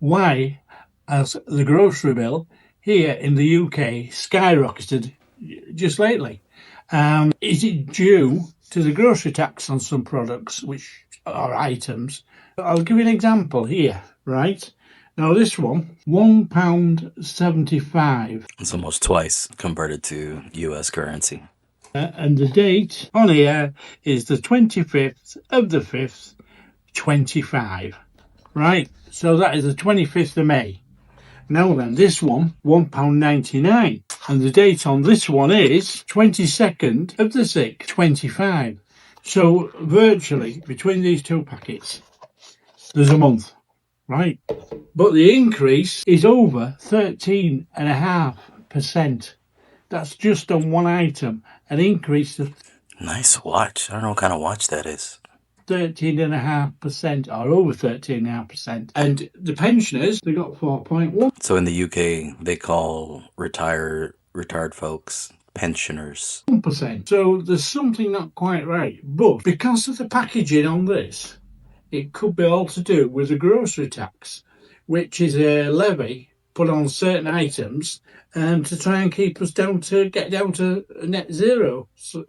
why has the grocery bill here in the UK skyrocketed just lately? Is it due to the grocery tax on some products, which are items? I'll give you an example here, right? Now this one, £1.75. It's almost twice converted to US currency. And the date on here is the 25th of the 5th, 25. Right, so that is the 25th of May. Now then, this one, £1.99. And the date on this one is 22nd of the 6th, 25. So virtually, between these two packets, there's a month, right? But the increase is over 13.5%. That's just on one item, an increase of... Nice watch. I don't know what kind of watch that is. 13.5% or over 13.5%. And the pensioners, they got 4.1. So in the UK, they call retired folks pensioners. 1%. So there's something not quite right. But because of the packaging on this, it could be all to do with the grocery tax, which is a levy put on certain items to try and keep us get down to net zero, so,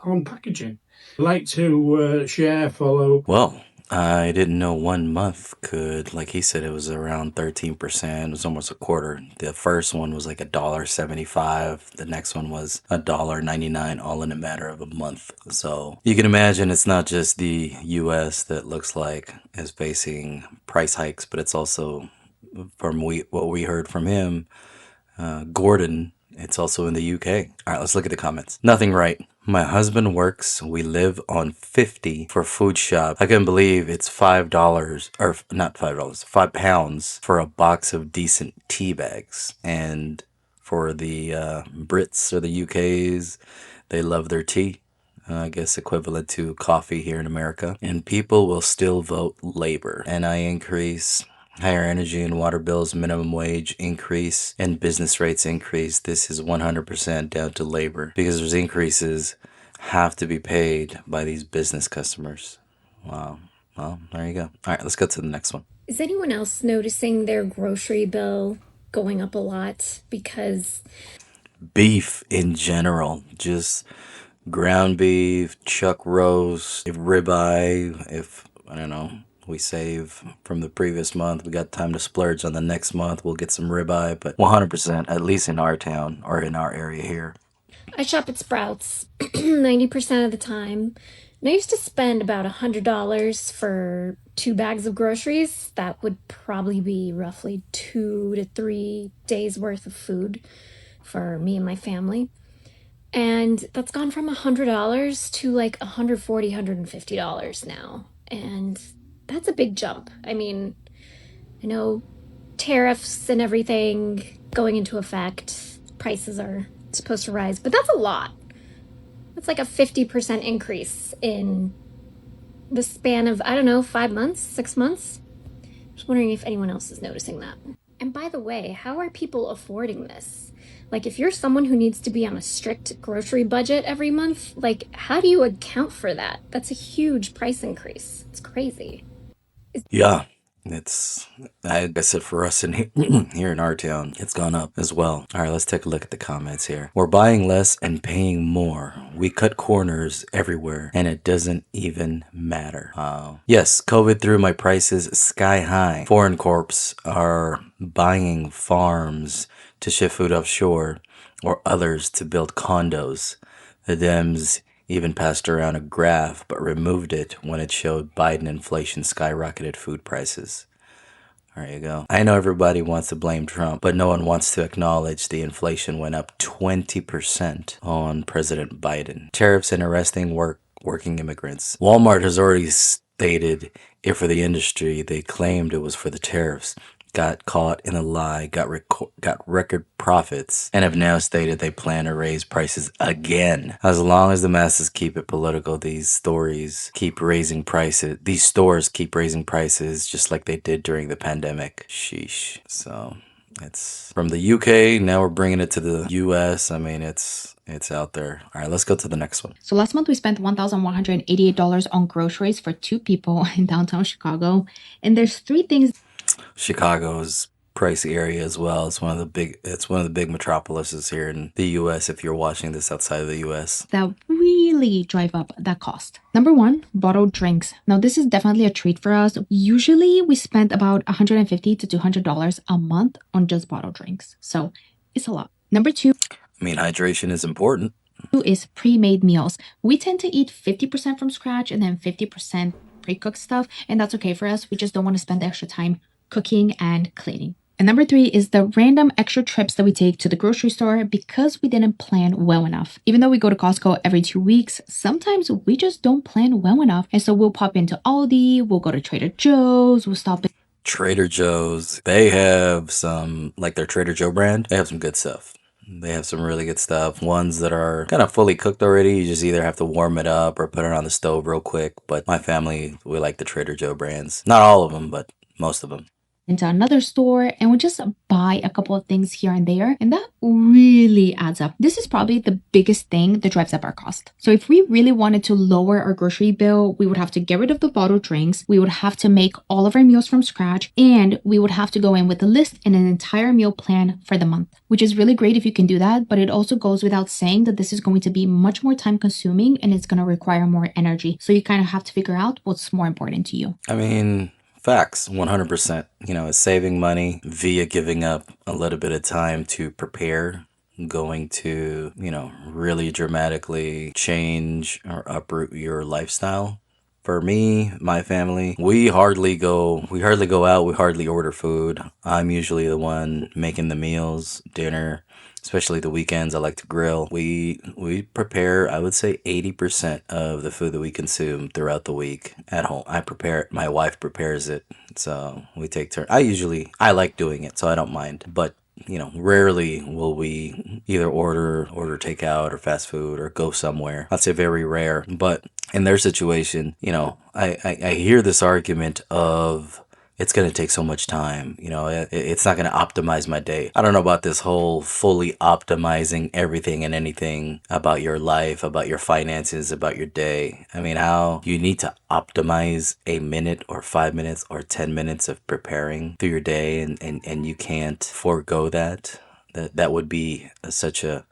on packaging. I'd like to share, follow. Well, I didn't know 1 month could, like he said, it was around 13%. It was almost a quarter. The first one was like $1.75. The next one was $1.99, all in a matter of a month. So you can imagine it's not just the US that looks like is facing price hikes, but it's also, from what we heard from him, Gordon, it's also in the UK. All right, let's look at the comments. Nothing right. My husband works. We live on 50 for food shop. I couldn't believe it's $5, or not $5, £5 for a box of decent tea bags. And for the Brits or the UKs, they love their tea. I guess equivalent to coffee here in America. And people will still vote Labor. NI increase. Higher energy and water bills, minimum wage increase, and business rates increase. This is 100% down to labor because those increases have to be paid by these business customers. Wow. Well, there you go. All right, let's go to the next one. Is anyone else noticing their grocery bill going up a lot? Because beef in general, just ground beef, chuck roast, ribeye, I don't know, we save from the previous month. We got time to splurge on the next month. We'll get some ribeye, but 100%, at least in our town or in our area here. I shop at Sprouts 90% of the time. And I used to spend about $100 for 2 bags of groceries. That would probably be roughly 2 to 3 days worth of food for me and my family. And that's gone from $100 to like $140, $150 now. And that's a big jump. I mean, I know tariffs and everything going into effect, prices are supposed to rise, but that's a lot. That's like a 50% increase in the span of, 5 months, 6 months. Just wondering if anyone else is noticing that. And by the way, how are people affording this? Like, if you're someone who needs to be on a strict grocery budget every month, like, how do you account for that? That's a huge price increase. It's crazy. Yeah, it's, I said, for us in here in our town, it's gone up as well. All right, let's take a look at the comments here. We're buying less and paying more. We cut corners everywhere, and it doesn't even matter. Yes, COVID threw my prices sky high. Foreign corps are buying farms to ship food offshore, or others to build condos. The Dems even passed around a graph but removed it when it showed Biden inflation skyrocketed food prices. There you go. I know everybody wants to blame Trump, but no one wants to acknowledge the inflation went up 20% on President Biden. Tariffs and arresting working immigrants. Walmart has already stated it for the industry. They claimed it was for the tariffs. Got caught in a lie, got record profits, and have now stated they plan to raise prices again. As long as the masses keep it political, these stores keep raising prices, just like they did during the pandemic. Sheesh. So it's from the UK, now we're bringing it to the US. I mean, it's out there. All right, let's go to the next one. So last month we spent $1,188 on groceries for 2 people in downtown Chicago. And there's 3 things. Chicago's pricey area as well. It's one of the big metropolises here in the US if you're watching this outside of the US. That really drive up that cost. Number one, bottled drinks. Now this is definitely a treat for us. Usually we spend about $150 to $200 a month on just bottled drinks. So it's a lot. Number two, I mean, hydration is important. is pre-made meals. We tend to eat 50% from scratch and then 50% pre-cooked stuff, and that's okay for us. We just don't want to spend the extra time cooking and cleaning. And number three is the random extra trips that we take to the grocery store because we didn't plan well enough. Even though we go to Costco every 2 weeks, sometimes we just don't plan well enough. And so we'll pop into Aldi, we'll go to Trader Joe's, we'll stop in Trader Joe's, they have some, like their Trader Joe brand, they have some good stuff. They have some really good stuff. Ones that are kind of fully cooked already. You just either have to warm it up or put it on the stove real quick. But my family, we like the Trader Joe brands. Not all of them, but most of them. into another store, and we just buy a couple of things here and there, and that really adds up. This is probably the biggest thing that drives up our cost. So if we really wanted to lower our grocery bill, we would have to get rid of the bottled drinks, we would have to make all of our meals from scratch, and we would have to go in with a list and an entire meal plan for the month, which is really great if you can do that, but it also goes without saying that this is going to be much more time consuming and it's going to require more energy. So you kind of have to figure out what's more important to you. I mean, facts, 100%. You know, it's saving money via giving up a little bit of time to prepare, going to, you know, really dramatically change or uproot your lifestyle. For me, my family, we hardly go out, we hardly order food. I'm usually the one making the meals, dinner, especially the weekends. I like to grill. We prepare, I would say 80% of the food that we consume throughout the week at home. I prepare it, my wife prepares it. So we take turns. I like doing it, so I don't mind. But you know, rarely will we either order takeout or fast food or go somewhere. I'd say very rare. But in their situation, you know, I hear this argument of it's going to take so much time. You know, it's not going to optimize my day. I don't know about this whole fully optimizing everything and anything about your life, about your finances, about your day. I mean, how you need to optimize a minute or 5 minutes or 10 minutes of preparing through your day, and you can't forego that. That would be such a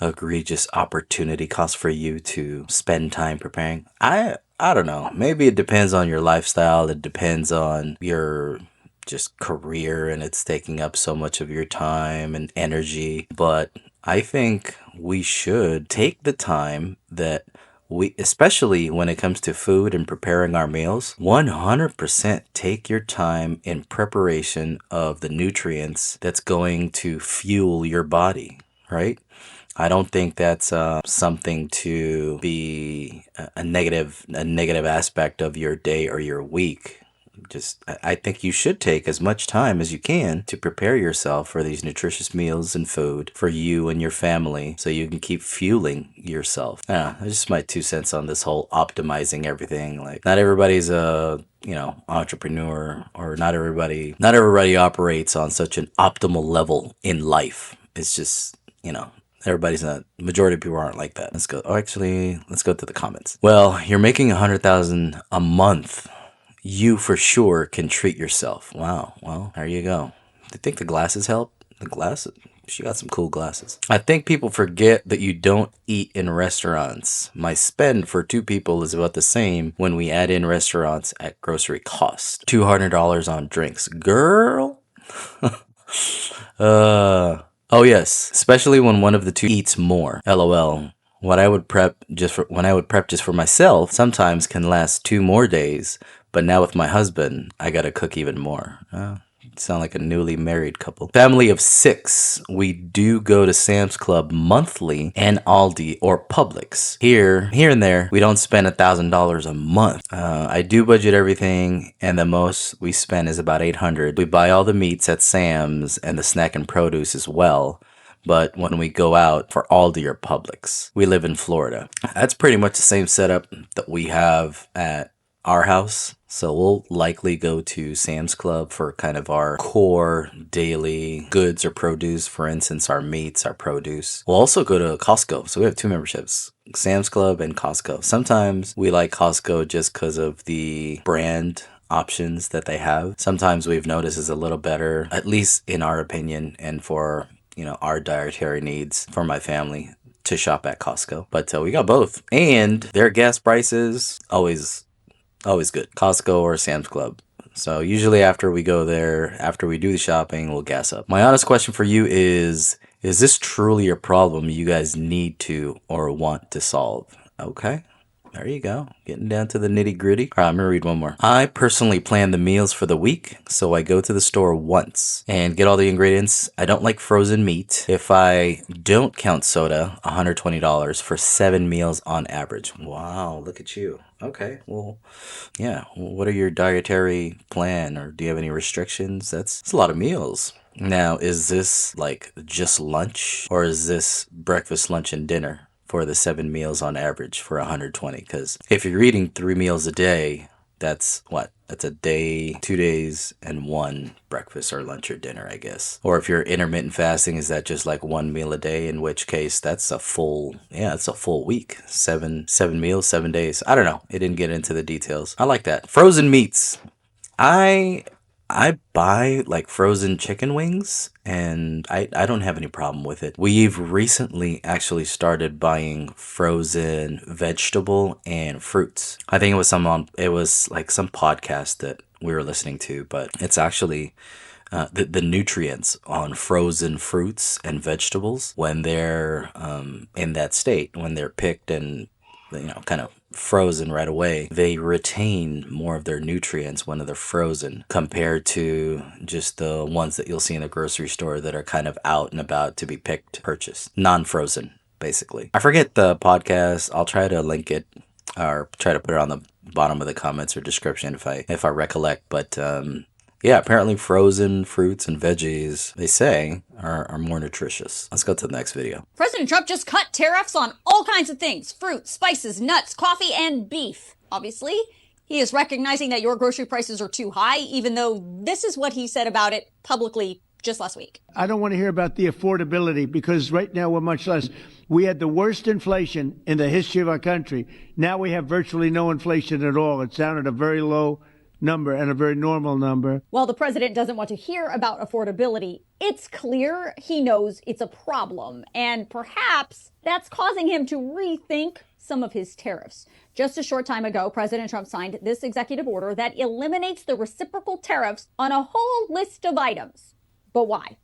egregious opportunity cost for you to spend time preparing. I don't know. Maybe it depends on your lifestyle. It depends on your just career, and it's taking up so much of your time and energy. But I think we should take the time that we, especially when it comes to food and preparing our meals, 100% take your time in preparation of the nutrients that's going to fuel your body, right? I don't think that's something to be a negative aspect of your day or your week. I think you should take as much time as you can to prepare yourself for these nutritious meals and food for you and your family, so you can keep fueling yourself. Yeah, that's just my 2 cents on this whole optimizing everything. Like, not everybody's a entrepreneur, or not everybody operates on such an optimal level in life. It's just, everybody's not. Majority of people aren't like that. Let's go to the comments. Well, you're making $100,000 a month. You for sure can treat yourself. Wow. Well, there you go. Do you think the glasses help? The glasses? She got some cool glasses. I think people forget that you don't eat in restaurants. My spend for 2 people is about the same when we add in restaurants at grocery cost. $200 on drinks. Girl. Oh yes, especially when one of the two eats more. LOL. When I would prep just for myself, sometimes can last 2 more days. But now with my husband, I gotta cook even more. Sound like a newly married couple. Family of 6. We do go to Sam's Club monthly and Aldi or Publix. Here and there, we don't spend $1,000 a month. I do budget everything, and the most we spend is about $800. We buy all the meats at Sam's and the snack and produce as well. But when we go out for Aldi or Publix, we live in Florida. That's pretty much the same setup that we have at our house. So we'll likely go to Sam's Club for kind of our core daily goods or produce. For instance, our meats, our produce. We'll also go to Costco. So we have 2 memberships, Sam's Club and Costco. Sometimes we like Costco just because of the brand options that they have. Sometimes we've noticed is a little better, at least in our opinion, and for, our dietary needs for my family, to shop at Costco. But we got both. And their gas prices, always good. Costco or Sam's Club. So usually after we go there, after we do the shopping, we'll gas up. My honest question for you is this truly a problem you guys need to or want to solve? Okay. There you go. Getting down to the nitty gritty. All right, I'm going to read one more. I personally plan the meals for the week, so I go to the store once and get all the ingredients. I don't like frozen meat. If I don't count soda, $120 for 7 meals on average. Wow, look at you. Okay, well, yeah. What are your dietary plan, or do you have any restrictions? That's a lot of meals. Now, is this like just lunch, or is this breakfast, lunch, and dinner for the 7 meals on average for 120? Because if you're eating 3 meals a day, that's what? That's a day, 2 days, and 1 breakfast or lunch or dinner, I guess. Or if you're intermittent fasting, is that just like 1 meal a day? In which case, that's a full week. 7 meals, 7 days. I don't know. It didn't get into the details. I like that. Frozen meats. I buy like frozen chicken wings, and I don't have any problem with it. We've recently actually started buying frozen vegetable and fruits. I think it was like some podcast that we were listening to, but it's actually the nutrients on frozen fruits and vegetables when they're in that state, when they're picked and kind of frozen right away, they retain more of their nutrients when they're frozen compared to just the ones that you'll see in the grocery store that are kind of out and about to be purchased. Non-frozen, basically. I forget the podcast. I'll try to link it or try to put it on the bottom of the comments or description if I recollect. But yeah, apparently frozen fruits and veggies, they say, are more nutritious. Let's go to the next video. President Trump just cut tariffs on all kinds of things: fruit, spices, nuts, coffee, and beef. Obviously, he is recognizing that your grocery prices are too high, even though this is what he said about it publicly just last week. I don't want to hear about the affordability, because right now we're much less. We had the worst inflation in the history of our country. Now we have virtually no inflation at all. It's down at a very low number and a very normal number. While the president doesn't want to hear about affordability, it's clear he knows it's a problem, and perhaps that's causing him to rethink some of his tariffs. Just a short time ago, President Trump signed this executive order that eliminates the reciprocal tariffs on a whole list of items. But why?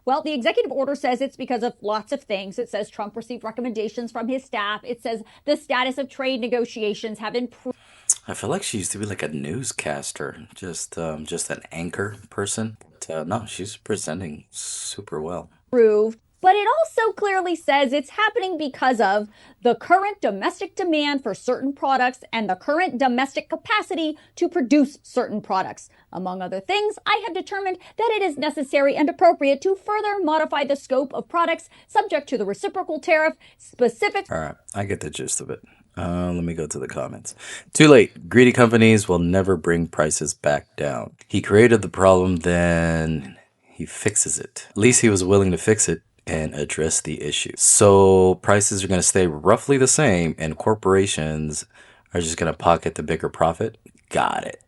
Well, the executive order says it's because of lots of things. It says Trump received recommendations from his staff. It says the status of trade negotiations have improved. I feel like she used to be like a newscaster, just an anchor person. But, no, she's presenting super well. But it also clearly says it's happening because of the current domestic demand for certain products and the current domestic capacity to produce certain products. Among other things, I have determined that it is necessary and appropriate to further modify the scope of products subject to the reciprocal tariff specific. All right, I get the gist of it. Let me go to the comments. Too late. Greedy companies will never bring prices back down. He created the problem, then he fixes it. At least he was willing to fix it and address the issue. So prices are going to stay roughly the same, and corporations are just going to pocket the bigger profit? Got it.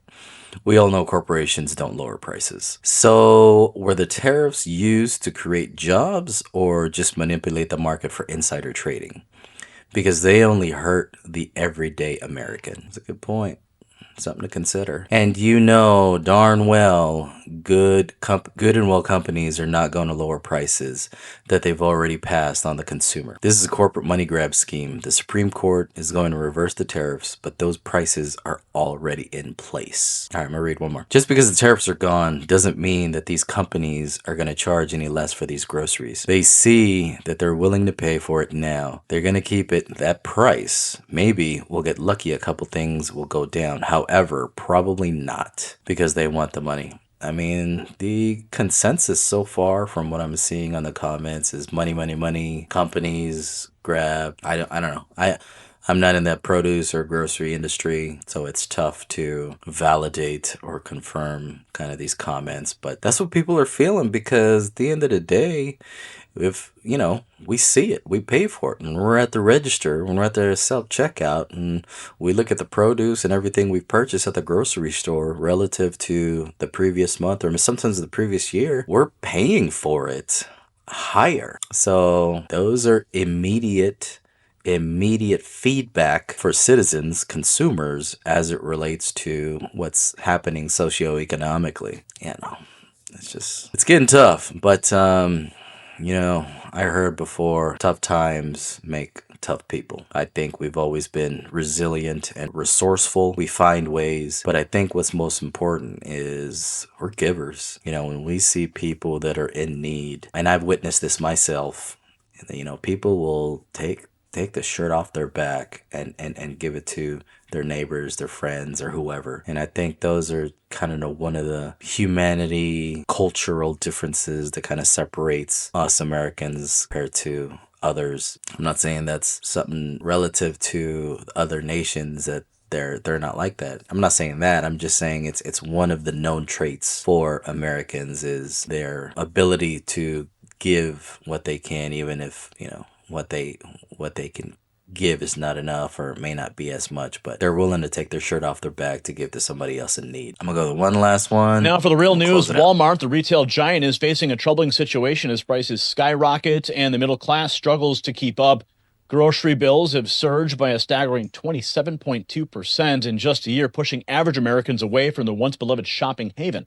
We all know corporations don't lower prices. So were the tariffs used to create jobs or just manipulate the market for insider trading? Because they only hurt the everyday American. That's a good point. Something to consider. And darn well, good and well companies are not going to lower prices that they've already passed on the consumer. This is a corporate money grab scheme. The Supreme Court is going to reverse the tariffs, but those prices are already in place. All right, I'm going to read one more. Just because the tariffs are gone doesn't mean that these companies are going to charge any less for these groceries. They see that they're willing to pay for it now. They're going to keep it that price. Maybe we'll get lucky, a couple things will go down. However, probably not, because they want the money. I mean, the consensus so far from what I'm seeing on the comments is money, money, money. Companies grab. I don't know. I'm not in that produce or grocery industry, so it's tough to validate or confirm kind of these comments. But that's what people are feeling, because at the end of the day, if, you know, we see it, we pay for it, and we're at the register, when we're at the self-checkout, and we look at the produce and everything we purchased at the grocery store relative to the previous month or sometimes the previous year, we're paying for it higher. So those are immediate feedback for citizens, consumers, as it relates to what's happening socioeconomically. You know, it's getting tough. But you know, I heard before, tough times make tough people. I think we've always been resilient and resourceful. We find ways, but I think what's most important is we're givers. You know, when we see people that are in need, and I've witnessed this myself, you know, people will take the shirt off their back and give it to their neighbors, their friends, or whoever. And I think those are kind of one of the humanity, cultural differences that kind of separates us Americans compared to others. I'm not saying that's something relative to other nations that they're not like that. I'm not saying that. I'm just saying it's one of the known traits for Americans is their ability to give what they can, even if, you know, what they can give is not enough or may not be as much, but they're willing to take their shirt off their back to give to somebody else in need. I'm gonna go to one last one. Now for the real news, Walmart, the retail giant, is facing a troubling situation as prices skyrocket and the middle class struggles to keep up. Grocery bills have surged by a staggering 27.2% in just a year, pushing average Americans away from the once beloved shopping haven.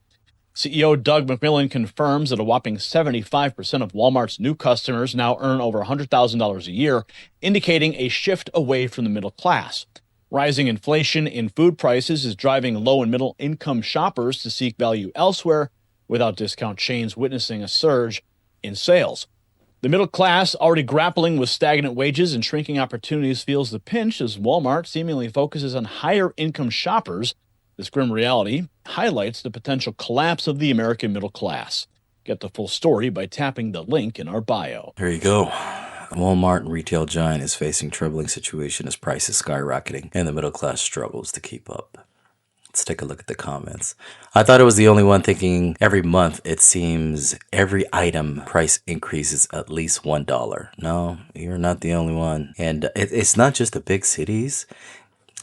CEO Doug McMillon confirms that a whopping 75% of Walmart's new customers now earn over $100,000 a year, indicating a shift away from the middle class. Rising inflation in food prices is driving low and middle income shoppers to seek value elsewhere, without discount chains witnessing a surge in sales. The middle class, already grappling with stagnant wages and shrinking opportunities, feels the pinch as Walmart seemingly focuses on higher income shoppers. This grim reality highlights the potential collapse of the American middle class. Get the full story by tapping the link in our bio. There you go. Walmart and retail giant is facing troubling situation as prices skyrocketing and the middle class struggles to keep up. Let's take a look at the comments. I thought it was the only one thinking every month it seems every item price increases at least $1. No, you're not the only one. And it's not just the big cities.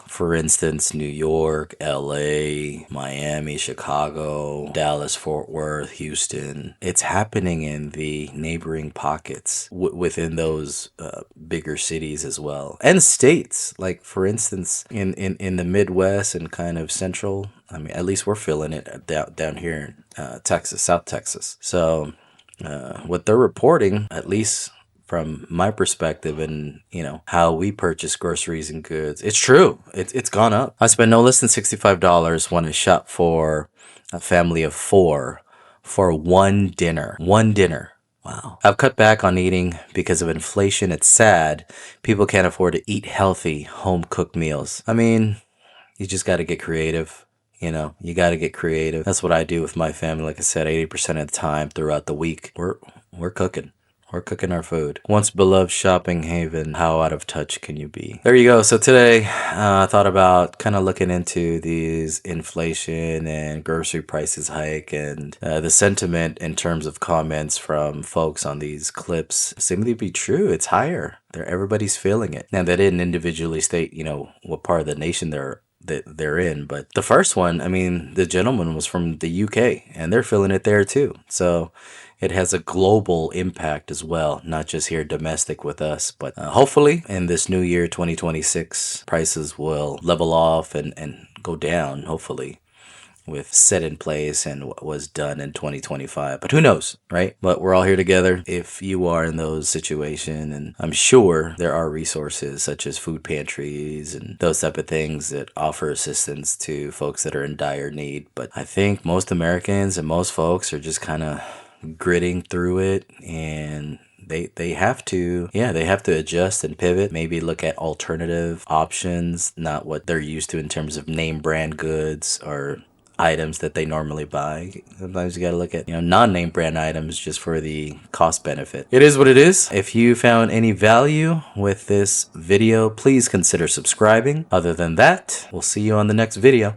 For instance, New York, LA, Miami, Chicago, Dallas, Fort Worth, Houston. It's happening in the neighboring pockets within those bigger cities as well. And states, like for instance, in the Midwest and kind of central. I mean, at least we're feeling it down here in Texas, South Texas. So what they're reporting, at least from my perspective and, you know, how we purchase groceries and goods, it's true. It's gone up. I spent no less than $65 when I shop for a family of 4 for one dinner. One dinner. Wow. I've cut back on eating because of inflation. It's sad. People can't afford to eat healthy, home-cooked meals. I mean, you just got to get creative. You know, you got to get creative. That's what I do with my family. Like I said, 80% of the time throughout the week, we're cooking. We're cooking our food. Once beloved shopping haven, how out of touch can you be? There you go. So today, I thought about kind of looking into these inflation and grocery prices hike and the sentiment in terms of comments from folks on these clips seem to be true. It's higher. Everybody's feeling it. Now, they didn't individually state, you know, what part of the nation they're in, but the first one, I mean, the gentleman was from the UK and they're feeling it there too. So it has a global impact as well, not just here domestic with us, but hopefully in this new year, 2026, prices will level off and go down, hopefully, with set in place and what was done in 2025. But who knows, right? But we're all here together. If you are in those situations, and I'm sure there are resources such as food pantries and those type of things that offer assistance to folks that are in dire need. But I think most Americans and most folks are just kind of gritting through it, and they have to adjust and pivot, maybe look at alternative options, not what they're used to in terms of name brand goods or items that they normally buy. Sometimes you got to look at, you know, non-name brand items just for the cost benefit. It is what it is. If you found any value with this video, please consider subscribing. Other than that, we'll see you on the next video.